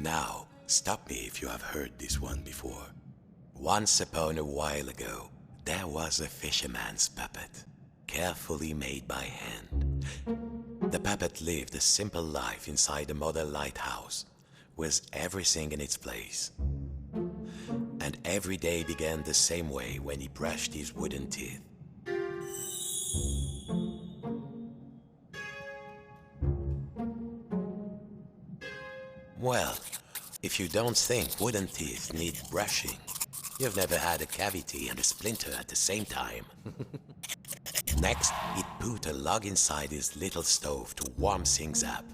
Now, stop me if you have heard this one before. Once upon a while ago, there was a fisherman's puppet, carefully made by hand. The puppet lived a simple life inside a model lighthouse, with everything in its place. And every day began the same way when he brushed his wooden teeth. Well, if you don't think wooden teeth need brushing, you've never had a cavity and a splinter at the same time. Next, he'd put a log inside his little stove to warm things up.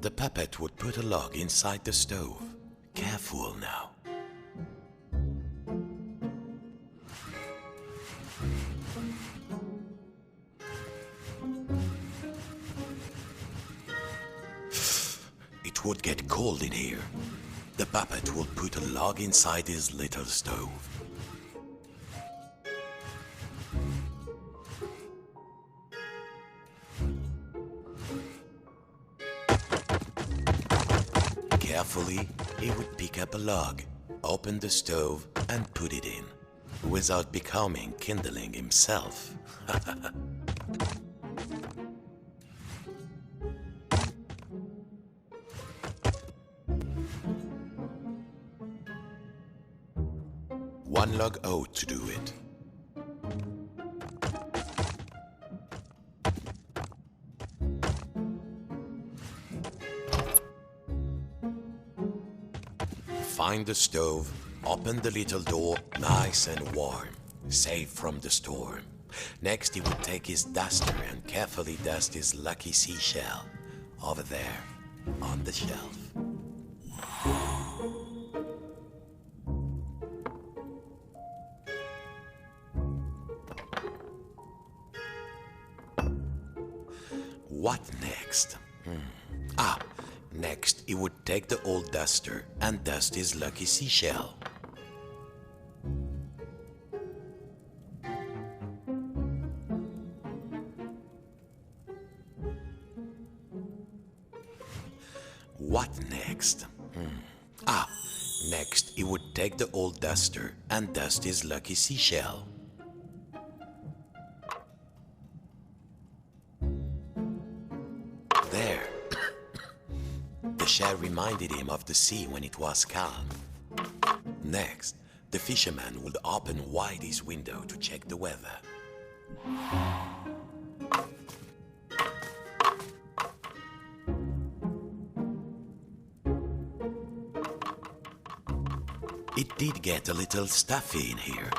The puppet would put a log inside the stove. Careful now. It would get cold in here. The puppet would put a log inside his little stove. Carefully, he would pick up a log, open the stove, and put it in, without becoming kindling himself. One log ought to do it. Find the stove, open the little door nice and warm, safe from the storm. Next he would take his duster and carefully dust his lucky seashell over there on the shelf. What next? Next, he would take the old duster and dust his lucky seashell. What next? Next, he would take the old duster and dust his lucky seashell. There. The shell reminded him of the sea when it was calm. Next, the fisherman would open wide his window to check the weather. It did get a little stuffy in here.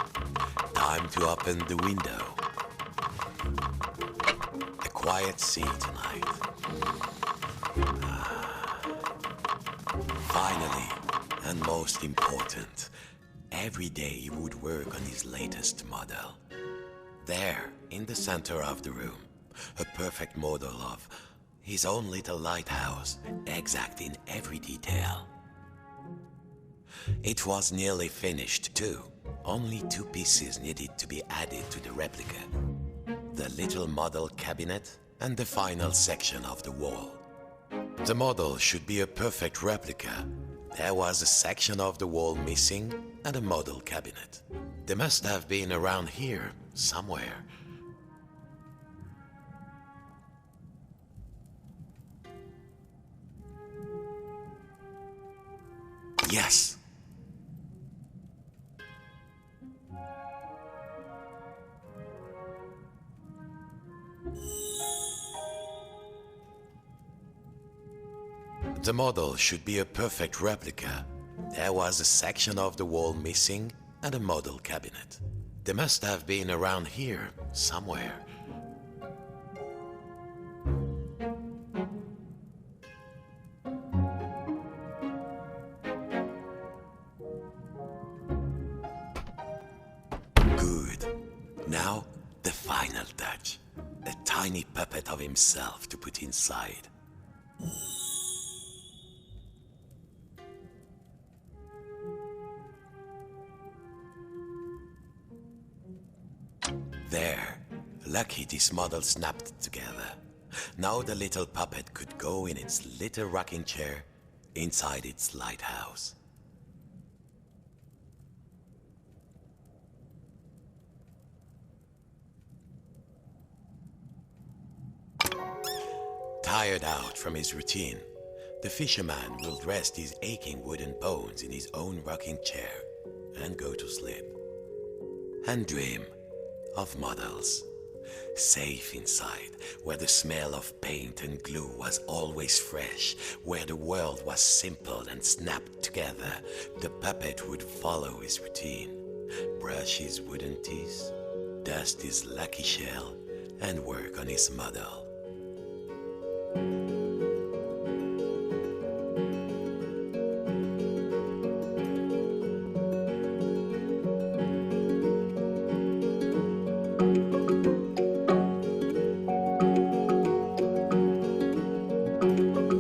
Time to open the window. A quiet sea tonight. Finally, and most important, every day he would work on his latest model. There, in the center of the room, a perfect model of his own little lighthouse, exact in every detail. It was nearly finished too. Only 2 pieces needed to be added to the replica. The little model cabinet and the final section of the wall. The model should be a perfect replica. There was a section of the wall missing and a model cabinet. They must have been around here, somewhere. Yes! The model should be a perfect replica. There was a section of the wall missing and a model cabinet. They must have been around here, somewhere. Good. Now, the final touch. A tiny puppet of himself to put inside. There. Lucky this model snapped together. Now the little puppet could go in its little rocking chair inside its lighthouse. Tired out from his routine, the fisherman will rest his aching wooden bones in his own rocking chair and go to sleep. And dream of models. Safe inside, where the smell of paint and glue was always fresh, where the world was simple and snapped together, the puppet would follow his routine, brush his wooden teeth, dust his lucky shell, and work on his model.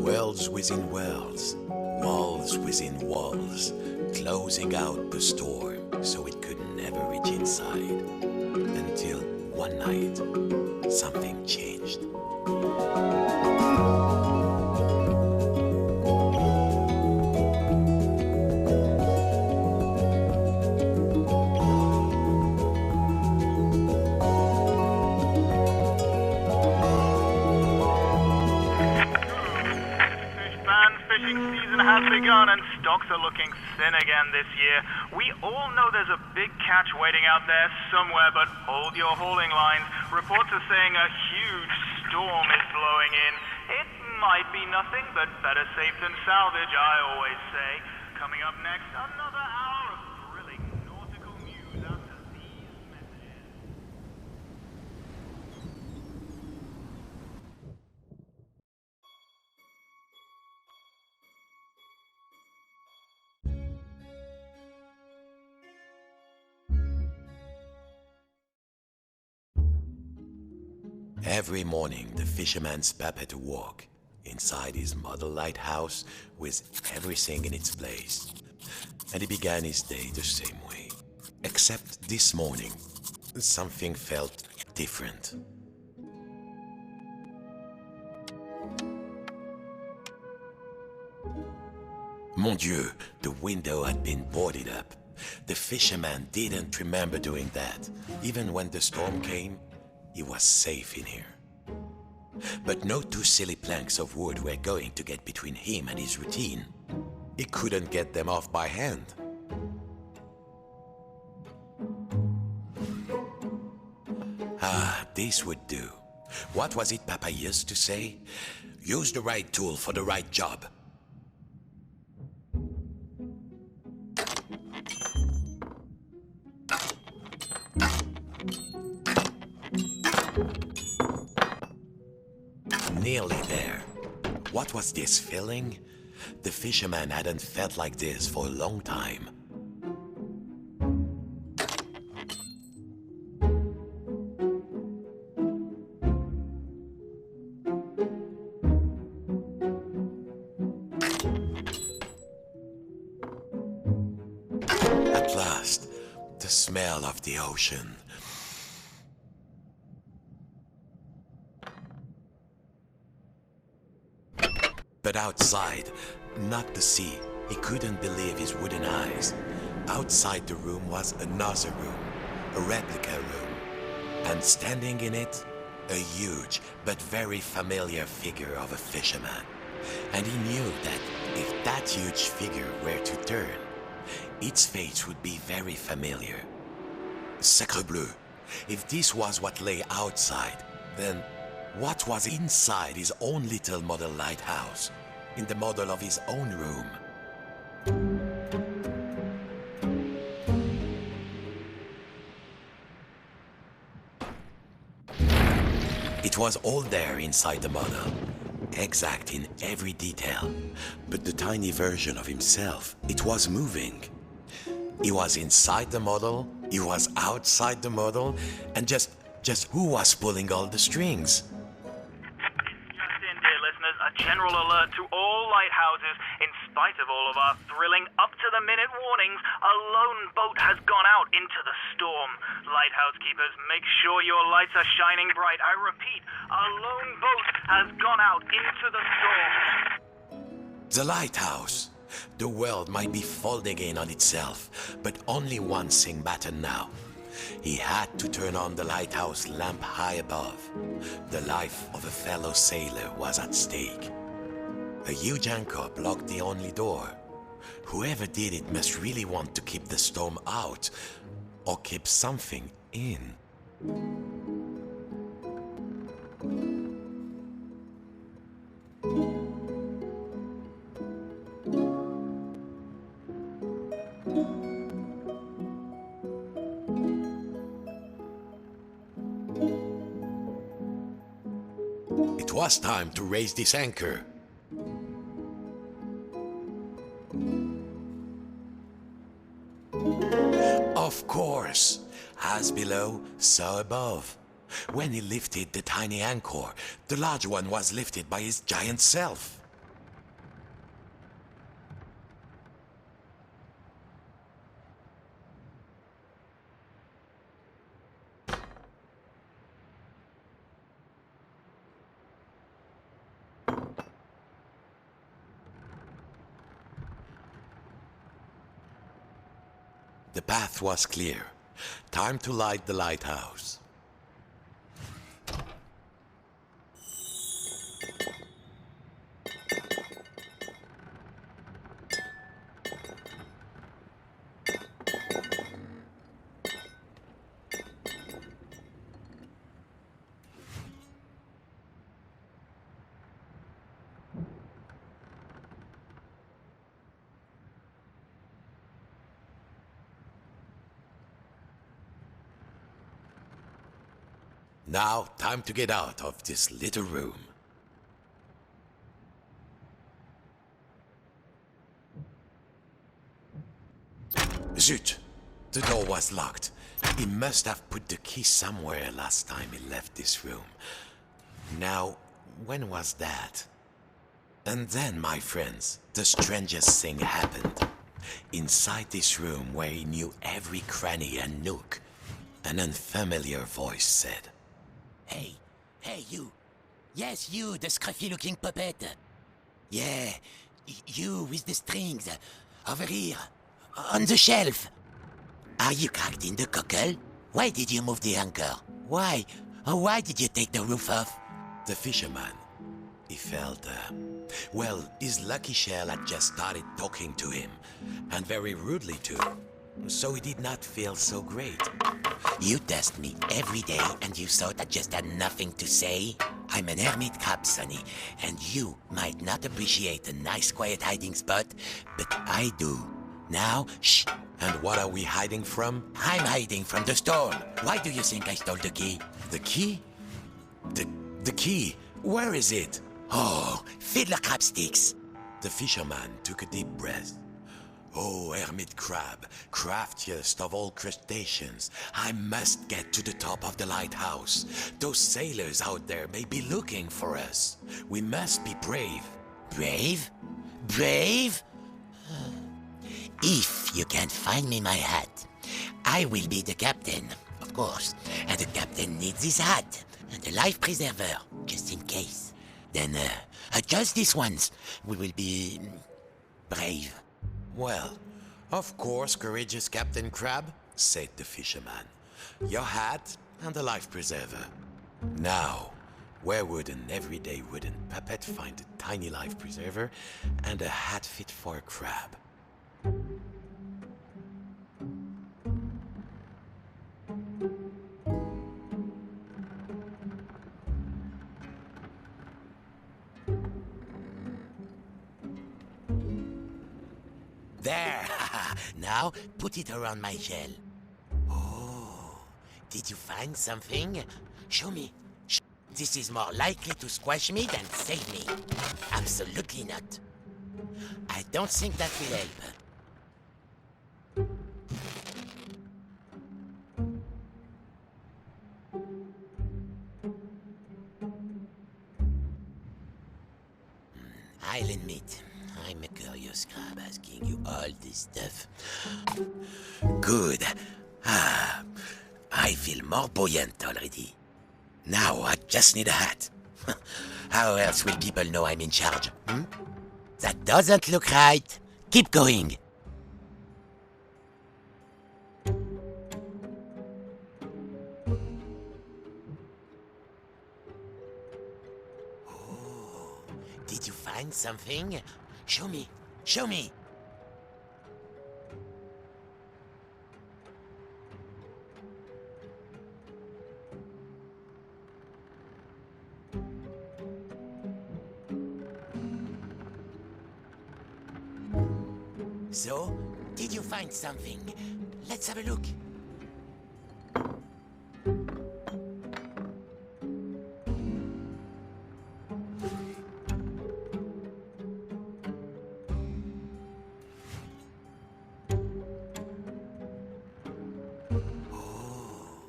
Worlds within worlds, walls within walls, closing out the storm so it could never reach inside. Until one night, something changed. Has begun and stocks are looking thin again this year. We all know there's a big catch waiting out there somewhere, but hold your hauling lines. Reports are saying a huge storm is blowing in. It might be nothing, but better safe than salvage, I always say. Coming up next, another hour of thrilling nautical news after these messages. Every morning, the fisherman's puppet awoke inside his model lighthouse with everything in its place. And he began his day the same way. Except this morning, something felt different. Mon Dieu, the window had been boarded up. The fisherman didn't remember doing that. Even when the storm came, he was safe in here. But no two silly planks of wood were going to get between him and his routine. He couldn't get them off by hand. Ah, this would do. What was it Papa used to say? Use the right tool for the right job. Nearly there. What was this feeling? The fisherman hadn't felt like this for a long time. At last, the smell of the ocean. But outside, not the sea, he couldn't believe his wooden eyes. Outside the room was another room, a replica room. And standing in it, a huge but very familiar figure of a fisherman. And he knew that if that huge figure were to turn, its face would be very familiar. Sacre bleu! If this was what lay outside, then what was inside his own little model lighthouse, in the model of his own room? It was all there inside the model, exact in every detail, but the tiny version of himself, it was moving. He was inside the model, he was outside the model, and just who was pulling all the strings? Just in, dear listeners, a general alert to all lighthouses. In spite of all of our thrilling, up-to-the-minute warnings, a lone boat has gone out into the storm. Lighthouse keepers, make sure your lights are shining bright. I repeat, a lone boat has gone out into the storm. The lighthouse. The world might be folding in on itself, but only one thing mattered now. He had to turn on the lighthouse lamp high above. The life of a fellow sailor was at stake. A huge anchor blocked the only door. Whoever did it must really want to keep the storm out, or keep something in. It was time to raise this anchor. Of course, as below, so above. When he lifted the tiny anchor, the large one was lifted by his giant self. The path was clear. Time to light the lighthouse. Now, time to get out of this little room. Zut! The door was locked. He must have put the key somewhere last time he left this room. Now, when was that? And then, my friends, the strangest thing happened. Inside this room where he knew every cranny and nook, an unfamiliar voice said, Hey, you. Yes, you, the scruffy-looking puppet. Yeah, you with the strings. Over here, on the shelf. Are you cracked in the cockle? Why did you move the anchor? Why? Oh, why did you take the roof off? The fisherman. He felt, his lucky shell had just started talking to him, and very rudely too. So he did not feel so great. You test me every day and you thought I just had nothing to say? I'm an hermit crab, Sonny, and you might not appreciate a nice quiet hiding spot, but I do. Now, shh. And what are we hiding from? I'm hiding from the storm. Why do you think I stole the key? The key? The key? Where is it? Oh, fiddler crab sticks. The fisherman took a deep breath. Oh, hermit crab, craftiest of all crustaceans, I must get to the top of the lighthouse. Those sailors out there may be looking for us. We must be brave. Brave? Brave? If you can't find me my hat, I will be the captain, of course. And the captain needs his hat and a life preserver, just in case. Then, just this once, we will be brave. Well, of course, courageous Captain Crab, said the fisherman. Your hat and a life preserver. Now, where would an everyday wooden puppet find a tiny life preserver and a hat fit for a crab? There! Now, put it around my shell. Oh, did you find something? Show me. This is more likely to squash me than save me. Absolutely not. I don't think that will help. I'll admit, I'm a curious crab asking you all this stuff. Good. I feel more buoyant already. Now I just need a hat. How else will people know I'm in charge? That doesn't look right. Keep going. Oh, did you find something? Show me. Show me. So, did you find something? Let's have a look. Oh,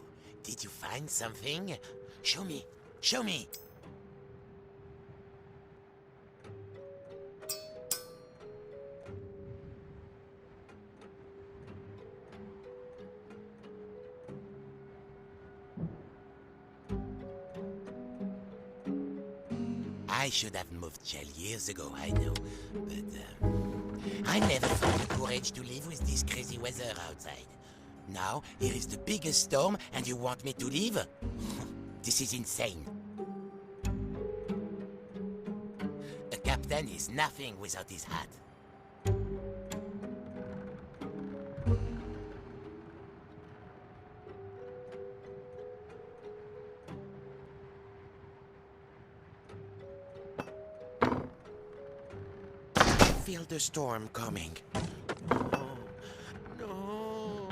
did you find something? Show me. Show me. I should have moved Shell years ago, I know. But, I never found the courage to live with this crazy weather outside. Now, here is the biggest storm, and you want me to leave? This is insane. A captain is nothing without his hat. Feel the storm coming. Oh, no.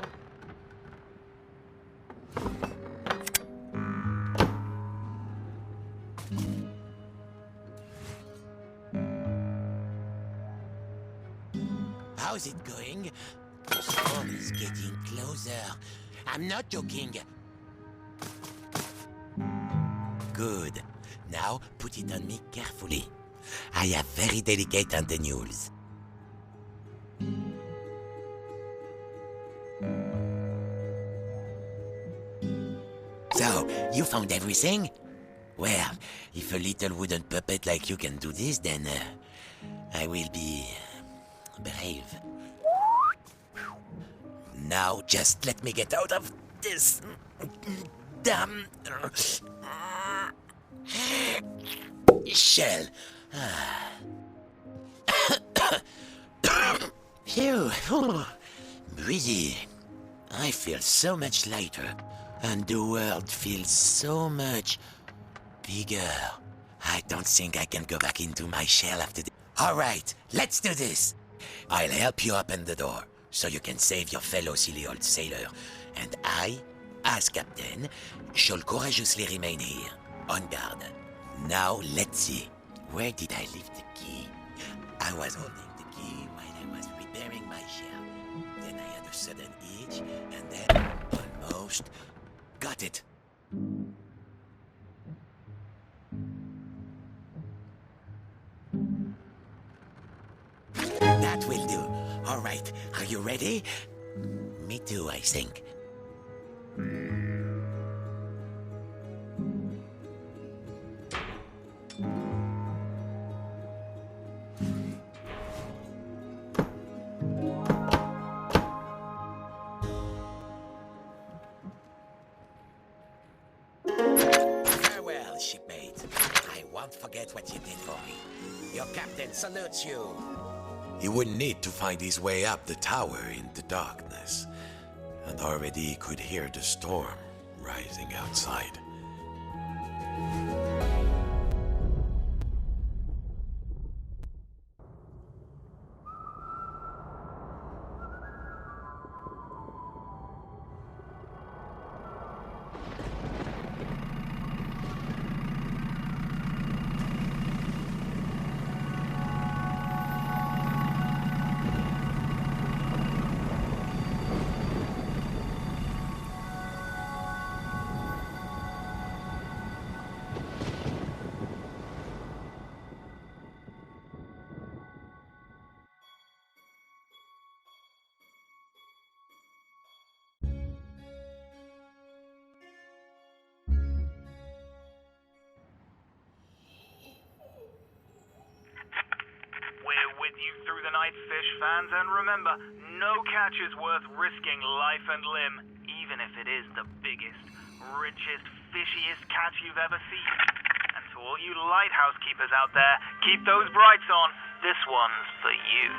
How's it going? The storm is getting closer. I'm not joking. Good. Now put it on me carefully. I have very delicate antennules. So, you found everything? Well, if a little wooden puppet like you can do this, then I will be brave. Now, just let me get out of this damn shell. Phew. Breezy. I feel so much lighter, and the world feels so much bigger. I don't think I can go back into my shell after this. All right, let's do this. I'll help you open the door, so you can save your fellow silly old sailor. And I, as captain, shall courageously remain here, on guard. Now, let's see. Where did I leave the key? I was holding the key while I was repairing my shell. Then I had a sudden itch, and then almost got it. That will do. All right, are you ready? Me too, I think. Farewell, shipmate. I won't forget what you did for me. Your captain salutes you. He wouldn't need to find his way up the tower in the darkness, and already could hear the storm rising outside. fans, and remember, no catch is worth risking life and limb, even if it is the biggest, richest, fishiest catch you've ever seen. And to all you lighthouse keepers out there, keep those brights on. This one's for you.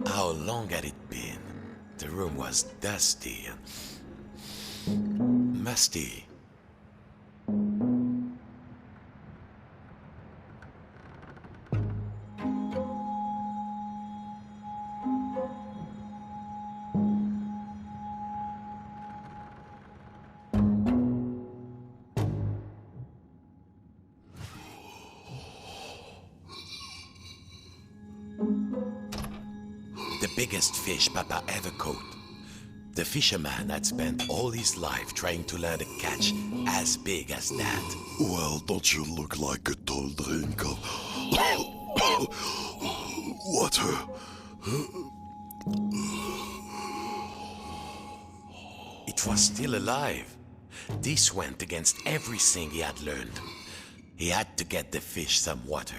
How long had it been? The room was dusty and musty. The biggest fish Papa ever caught. The fisherman had spent all his life trying to learn a catch as big as that. Well, don't you look like a tall drink of water? It was still alive. This went against everything he had learned. He had to get the fish some water.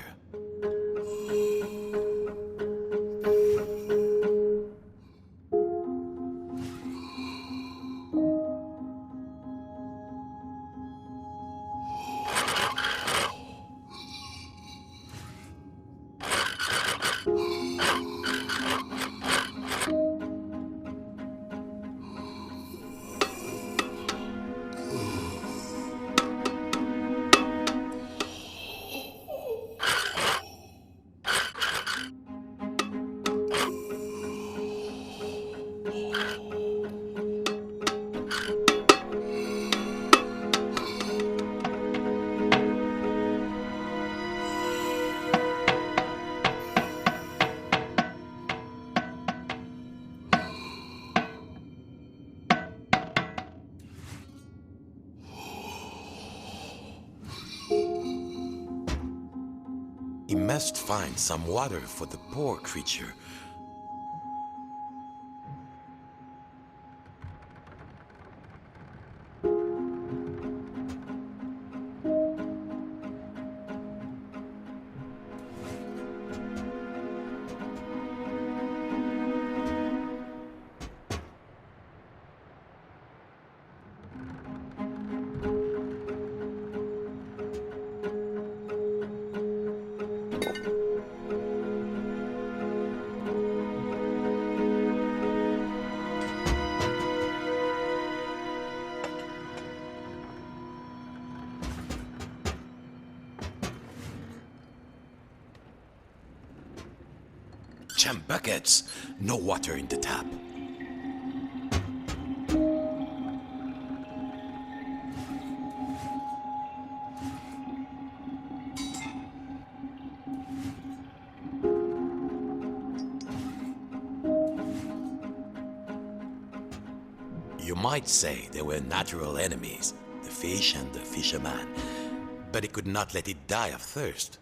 He must find some water for the poor creature. Buckets, no water in the tap. You might say they were natural enemies, the fish and the fisherman, but he could not let it die of thirst.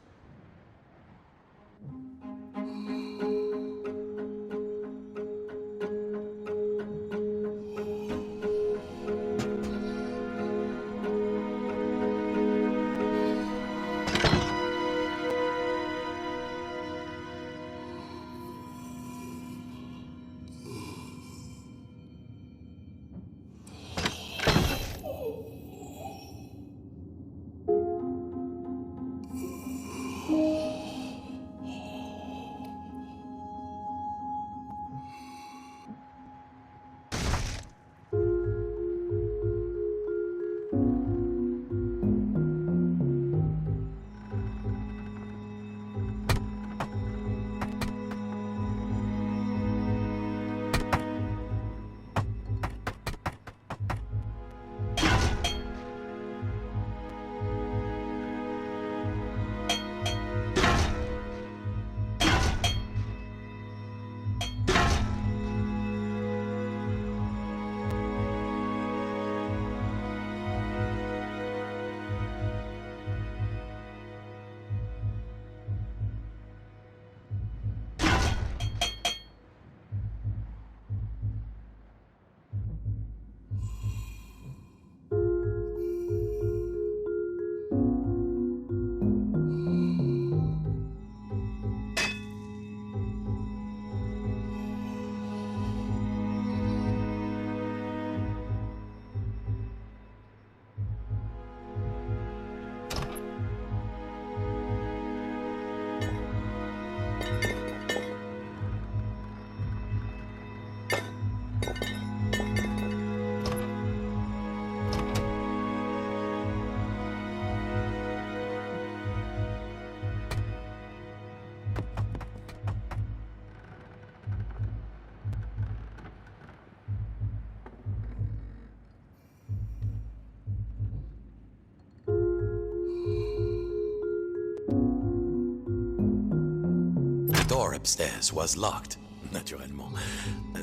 upstairs was locked, naturellement.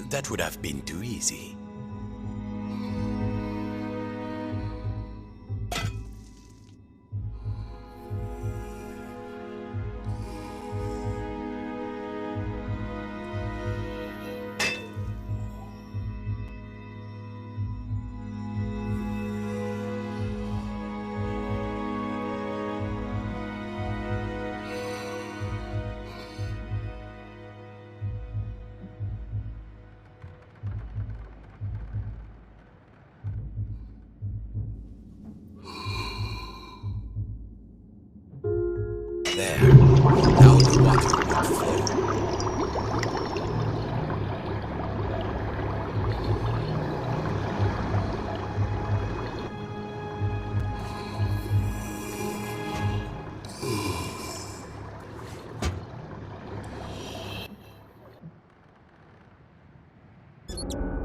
That would have been too easy. There. Now the water would flow.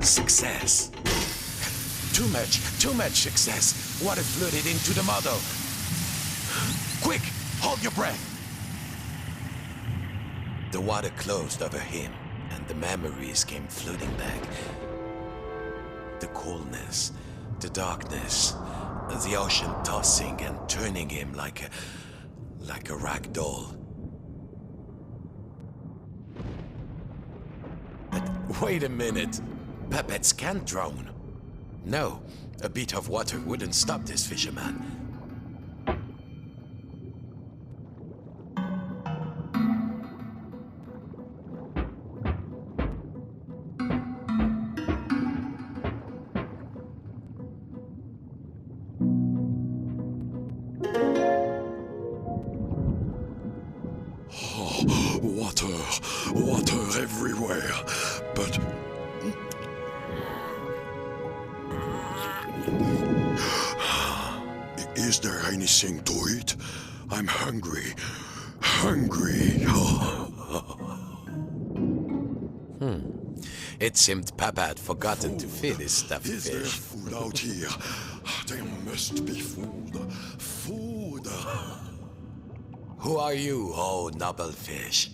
Success. Too much success. Water flooded into the model. Quick! Hold your breath! The water closed over him, and the memories came flooding back. The coolness, the darkness, the ocean tossing and turning him like a rag doll. But wait a minute. Puppets can't drown. No, a bit of water wouldn't stop this fisherman. Water everywhere. But is there anything to eat? I'm hungry. It seemed Papa had forgotten to feed his stuffed Is there fish. food out here? There must be food. Who are you, oh noble fish?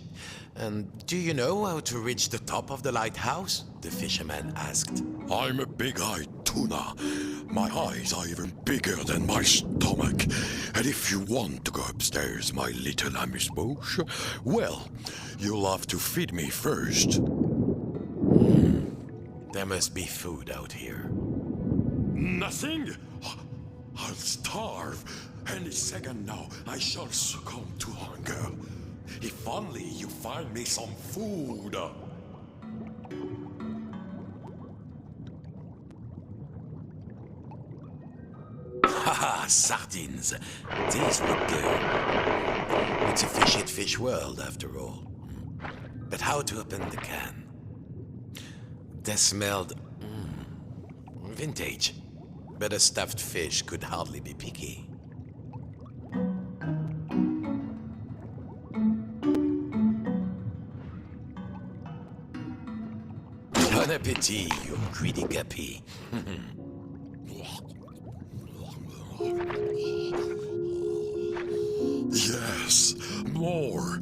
And do you know how to reach the top of the lighthouse? The fisherman asked. I'm a big-eyed tuna. My eyes are even bigger than my stomach. And if you want to go upstairs, my little amuse-bouche, well, you'll have to feed me first. There must be food out here. Nothing? I'll starve. Any second now, I shall succumb to hunger. If only you find me some food. Haha, sardines. These look good. It's a fish-eat-fish world, after all. But how to open the can? They smelled... vintage. But a stuffed fish could hardly be picky. Bon appétit, you greedy guppy. Yes, more.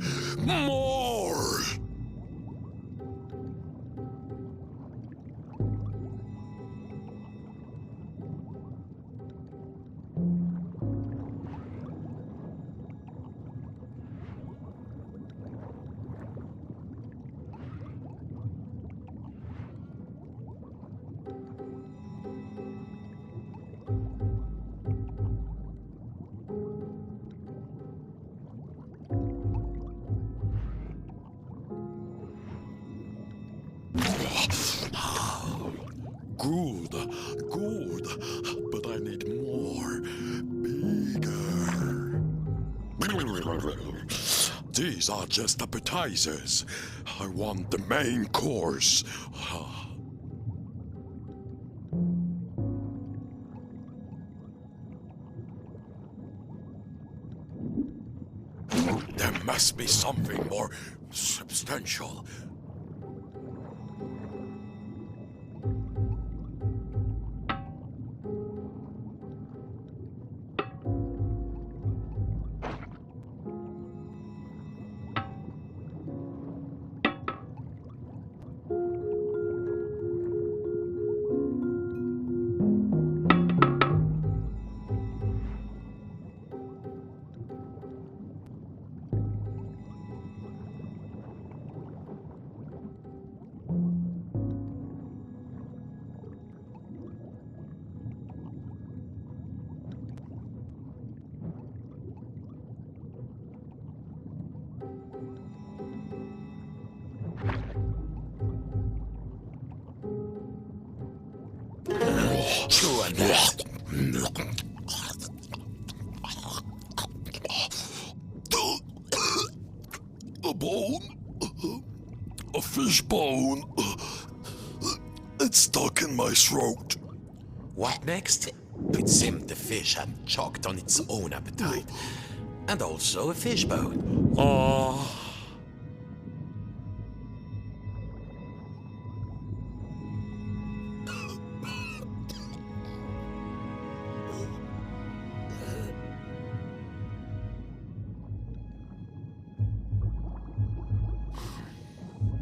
Good, but I need more. Bigger. These are just appetizers. I want the main course. There must be something more substantial. Chew on that. A bone? A fish bone? It's stuck in my throat. What next? It seemed the fish had choked on its own appetite. And also a fish bone.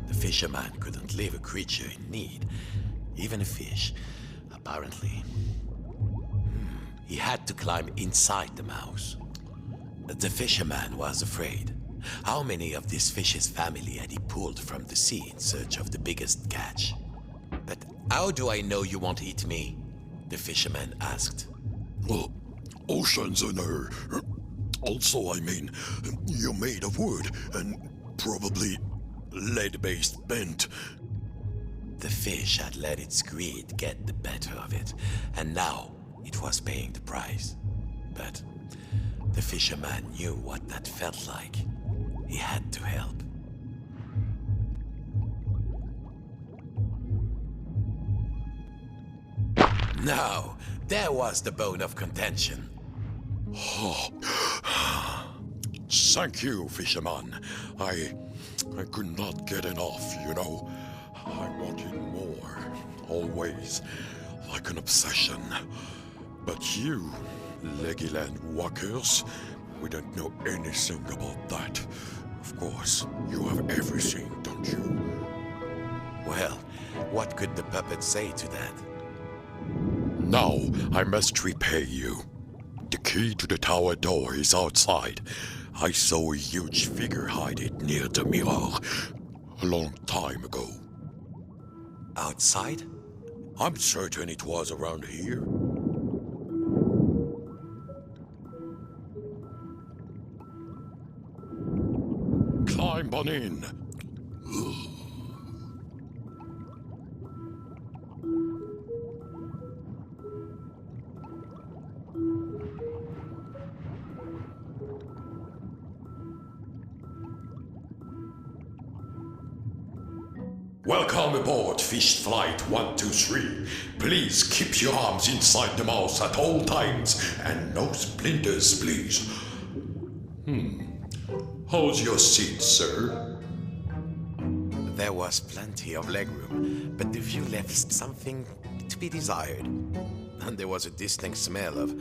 The fisherman couldn't leave a creature in need, even a fish, apparently. He had to climb inside the mouse. The fisherman was afraid. How many of this fish's family had he pulled from the sea in search of the biggest catch? But how do I know you won't eat me? The fisherman asked. Well, oceans and air. Also, I mean, you're made of wood and probably lead-based bent. The fish had let its greed get the better of it, and now it was paying the price. But the fisherman knew what that felt like. He had to help. Now, there was the bone of contention. Thank you, fisherman. I could not get enough, you know. I wanted more, always, like an obsession. But you, Legoland walkers, we don't know anything about that. Of course, you have everything, don't you? Well, what could the puppet say to that? Now, I must repay you. The key to the tower door is outside. I saw a huge figure hide it near the mirror a long time ago. Outside? I'm certain it was around here. Climb on in. Welcome aboard Fish Flight 123. Please keep your arms inside the mouse at all times and no splinters, please. How's your seat, sir? There was plenty of legroom, but the view left something to be desired. And there was a distinct smell of...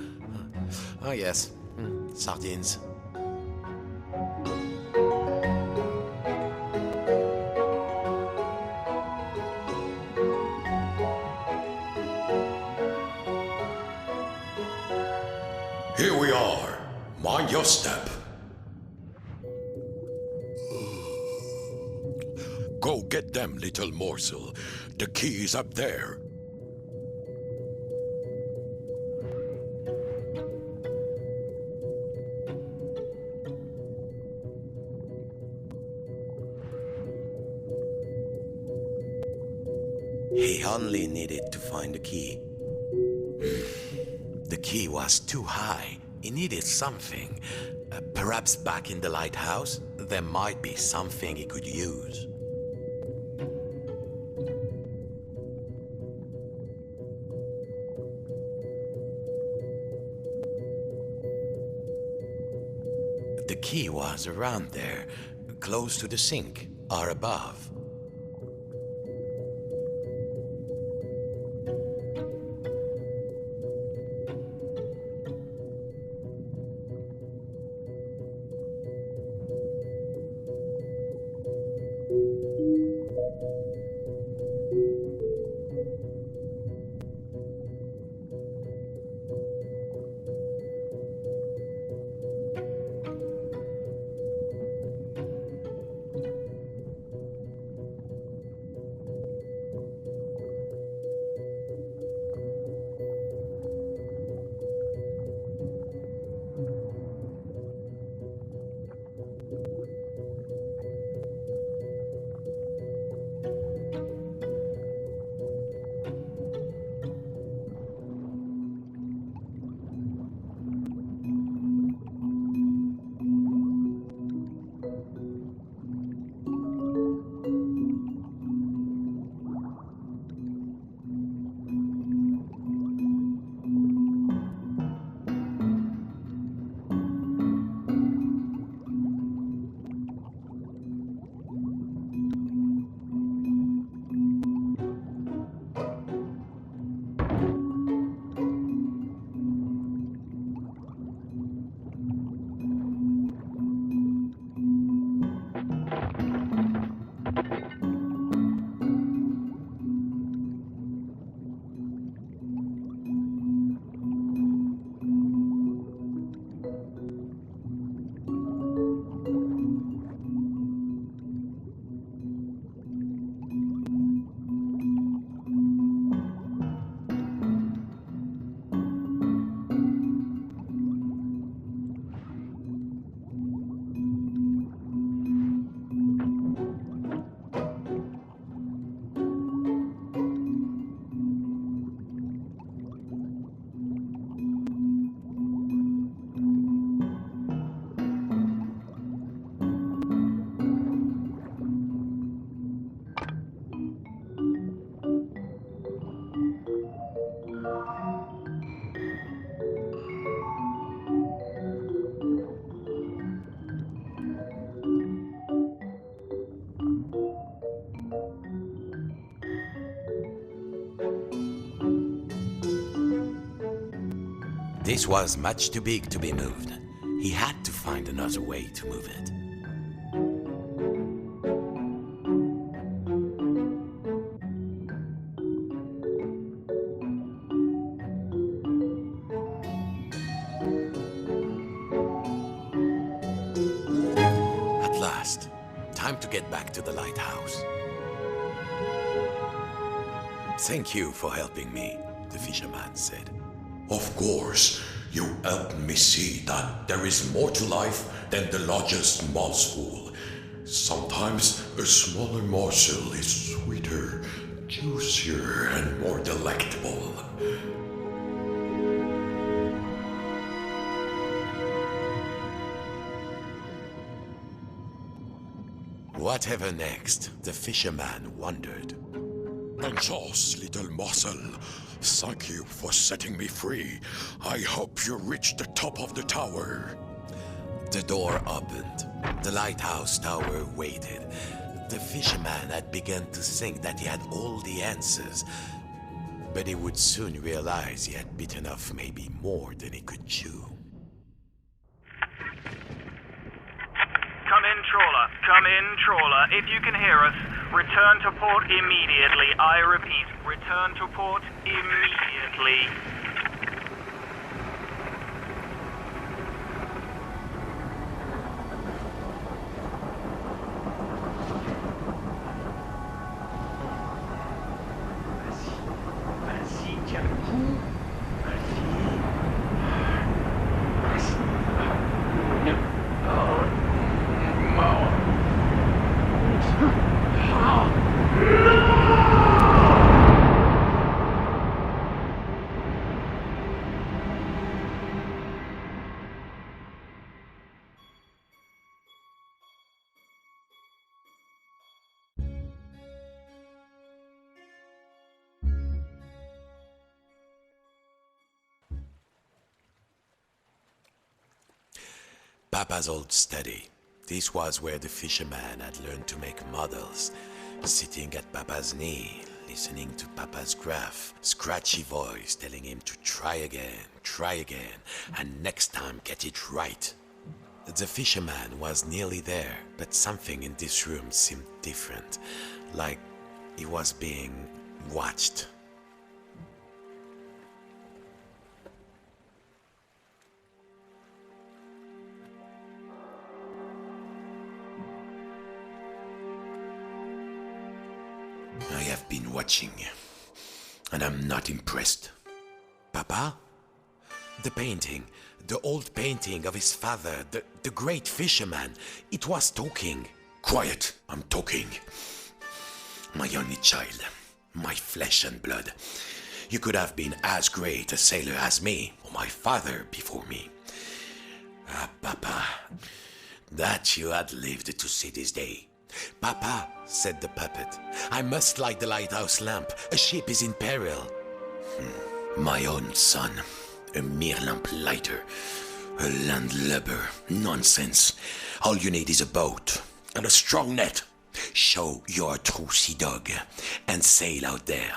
oh yes, sardines. Here we are. Mind your step. Go get them, little morsel. The key is up there. He only needed to find the key. The key was too high. He needed something. Perhaps back in the lighthouse, there might be something he could use. The key was around there, close to the sink, or above. This was much too big to be moved. He had to find another way to move it. At last, time to get back to the lighthouse. Thank you for helping me, the fisherman said. Of course, you helped me see that there is more to life than the largest mouthful. Sometimes a smaller morsel is sweeter, juicier, and more delectable. Whatever next, the fisherman wondered. Bonchance, little morsel. Thank you for setting me free. I hope you reach the top of the tower. The door opened. The lighthouse tower waited. The fisherman had begun to think that he had all the answers, but he would soon realize he had bitten off maybe more than he could chew. Come in, trawler. Come in, trawler. If you can hear us, return to port immediately. I repeat, return to port immediately. Vas-y, tiens le coup. Vas-y. Papa's old study. This was where the fisherman had learned to make models. Sitting at Papa's knee, listening to Papa's gruff, scratchy voice telling him to try again, and next time get it right. The fisherman was nearly there, but something in this room seemed different, like he was being watched. I have been watching, and I'm not impressed. Papa? The painting, the old painting of his father, the great fisherman, it was talking. Quiet, I'm talking. My only child, my flesh and blood. You could have been as great a sailor as me, or my father before me. Ah, Papa, that you had lived to see this day. Papa, said the puppet, I must light the lighthouse lamp. A ship is in peril. My own son, a mere lamp lighter, a landlubber, nonsense. All you need is a boat and a strong net. Show you're a true sea dog and sail out there.